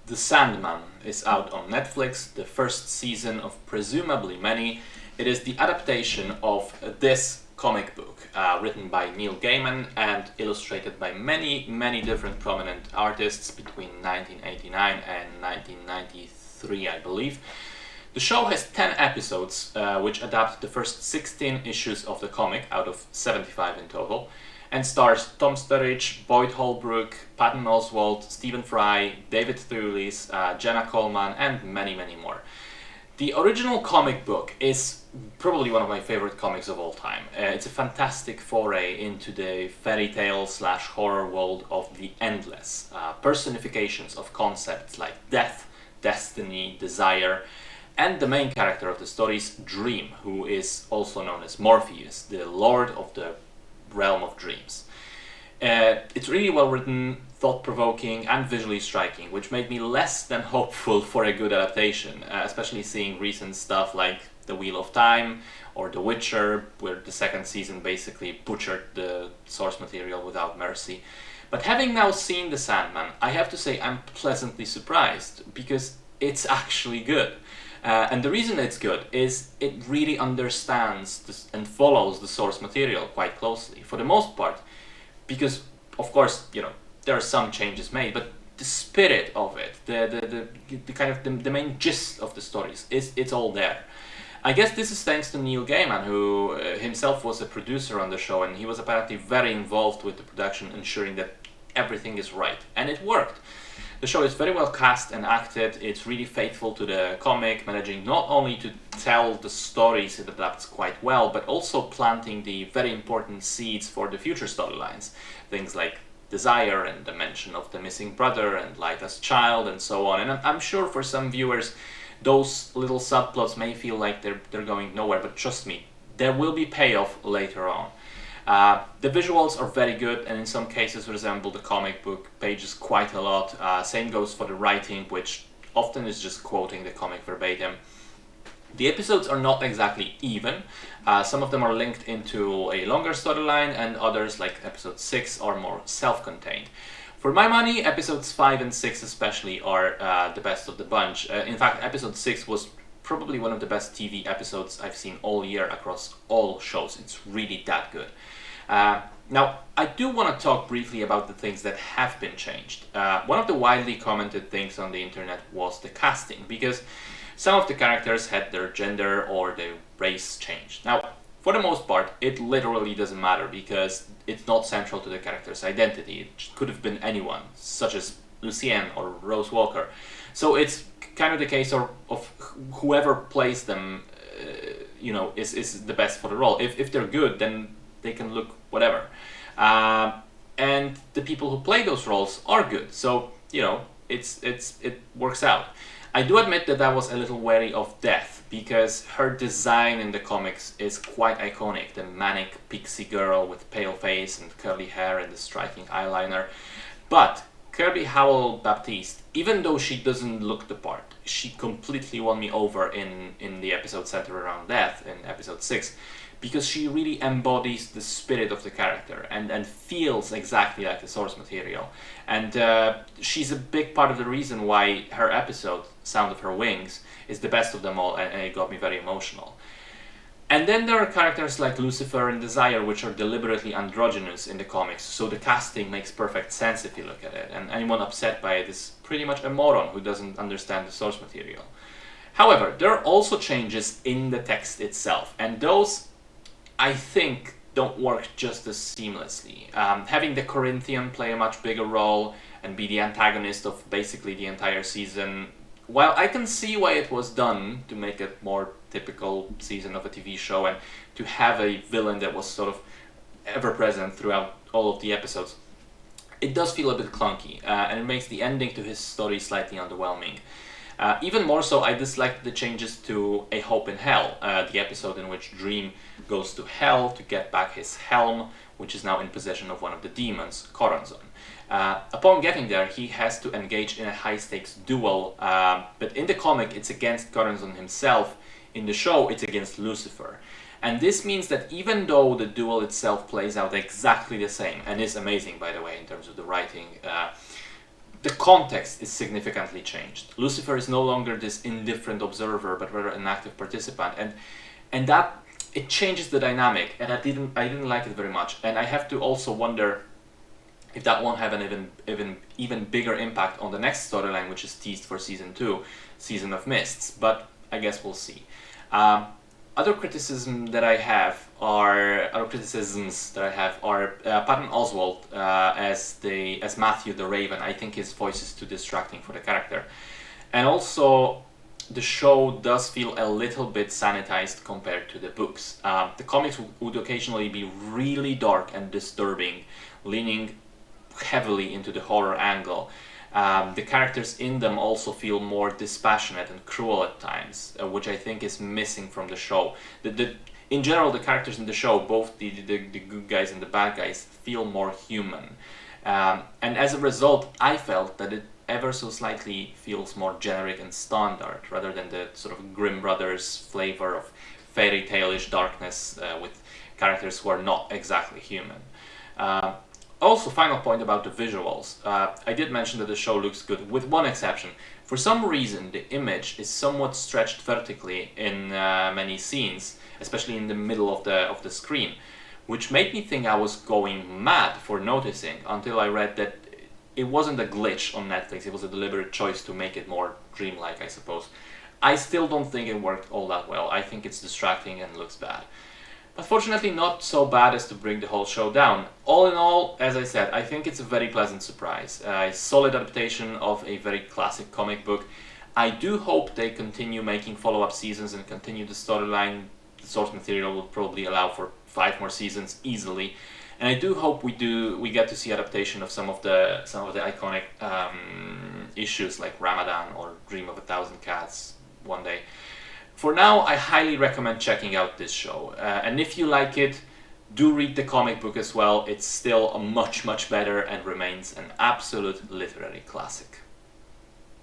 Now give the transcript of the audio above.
The Sandman is out on Netflix, the first season of presumably many. It is the adaptation of this comic book, written by Neil Gaiman and illustrated by many, many different prominent artists between 1989 and 1993, I believe. The show has 10 episodes, which adapt the first 16 issues of the comic out of 75 in total, and stars Tom Sturridge, Boyd Holbrook, Patton Oswalt, Stephen Fry, David Thewlis, Jenna Coleman, and many, many more. The original comic book is probably one of my favorite comics of all time. It's a fantastic foray into the fairy tale slash horror world of the endless, personifications of concepts like death, destiny, desire, and the main character of the stories, Dream, who is also known as Morpheus, the lord of the realm of dreams. It's really well written, thought-provoking, and visually striking, which made me less than hopeful for a good adaptation, especially seeing recent stuff like The Wheel of Time or The Witcher, where the second season basically butchered the source material without mercy. But having now seen The Sandman, I have to say I'm pleasantly surprised, because it's actually good. And the reason it's good is it really understands this and follows the source material quite closely, for the most part, because, of course, there are some changes made, but the spirit of it, the kind of the main gist of the stories, it's all there. I guess this is thanks to Neil Gaiman, who himself was a producer on the show, and he was apparently very involved with the production, ensuring that everything is right, and it worked. The show is very well cast and acted. It's really faithful to the comic, managing not only to tell the stories it adapts quite well, but also planting the very important seeds for the future storylines. Things like desire and the mention of the missing brother and Lyta's child and so on. And I'm sure for some viewers, those little subplots may feel like they're going nowhere, but trust me, there will be payoff later on. The visuals are very good and in some cases resemble the comic book pages quite a lot. Same goes for the writing, which often is just quoting the comic verbatim. The episodes are not exactly even. Some of them are linked into a longer storyline, and others, like episode 6, are more self-contained. For my money, episodes 5 and 6 especially are the best of the bunch. In fact, episode 6 was probably one of the best TV episodes I've seen all year across all shows. It's really that good. Now, I do want to talk briefly about the things that have been changed. One of the widely commented things on the internet was the casting, because some of the characters had their gender or their race changed. Now, for the most part, it literally doesn't matter, because it's not central to the character's identity. It could have been anyone, such as Lucienne or Rose Walker. So it's kind of the case of whoever plays them, is the best for the role. If they're good, then they can look whatever. And the people who play those roles are good. So, it works out. I do admit that I was a little wary of Death, because her design in the comics is quite iconic. The manic pixie girl with pale face and curly hair and the striking eyeliner. But Kirby Howell-Baptiste, even though she doesn't look the part, she completely won me over in the episode centered around Death in episode 6, because she really embodies the spirit of the character and feels exactly like the source material. And she's a big part of the reason why her episode, Sound of Her Wings, is the best of them all, and it got me very emotional. And then there are characters like Lucifer and Desire, which are deliberately androgynous in the comics, so the casting makes perfect sense if you look at it, and anyone upset by it is pretty much a moron who doesn't understand the source material. However, there are also changes in the text itself, and those, I think, don't work just as seamlessly. Having the Corinthian play a much bigger role and be the antagonist of basically the entire season, while I can see why it was done to make it more typical season of a TV show and to have a villain that was sort of ever-present throughout all of the episodes, it does feel a bit clunky, and it makes the ending to his story slightly underwhelming. Even more so, I disliked the changes to A Hope in Hell, the episode in which Dream goes to Hell to get back his helm, which is now in possession of one of the demons, Corazon. Upon getting there, he has to engage in a high-stakes duel, but in the comic it's against Corazon himself. In the show, it's against Lucifer. And this means that even though the duel itself plays out exactly the same, and is amazing, by the way, in terms of the writing, the context is significantly changed. Lucifer is no longer this indifferent observer, but rather an active participant, and that it changes the dynamic, and I didn't like it very much. And I have to also wonder if that won't have an even bigger impact on the next storyline, which is teased for season 2, Season of Mists. But I guess we'll see. Other criticisms that I have are Patton Oswalt as Matthew the Raven. I think his voice is too distracting for the character, and also the show does feel a little bit sanitized compared to the books. The comics would occasionally be really dark and disturbing, leaning heavily into the horror angle. The characters in them also feel more dispassionate and cruel at times, which I think is missing from the show. In general, the characters in the show, both the good guys and the bad guys, feel more human. And as a result, I felt that it ever so slightly feels more generic and standard, rather than the sort of Grimm Brothers flavor of fairy tale-ish darkness with characters who are not exactly human. Also, final point about the visuals. I did mention that the show looks good, with one exception. For some reason, the image is somewhat stretched vertically in many scenes, especially in the middle of the screen, which made me think I was going mad for noticing, until I read that it wasn't a glitch on Netflix, it was a deliberate choice to make it more dreamlike, I suppose. I still don't think it worked all that well. I think it's distracting and looks bad. But fortunately not so bad as to bring the whole show down. All in all, as I said, I think it's a very pleasant surprise. A solid adaptation of a very classic comic book. I do hope they continue making follow-up seasons and continue the storyline. The source material will probably allow for 5 more seasons easily. And I do hope we get to see adaptation of some of the iconic issues like Ramadan or Dream of a Thousand Cats one day. For now, I highly recommend checking out this show. And if you like it, do read the comic book as well. It's still a much better and remains an absolute literary classic.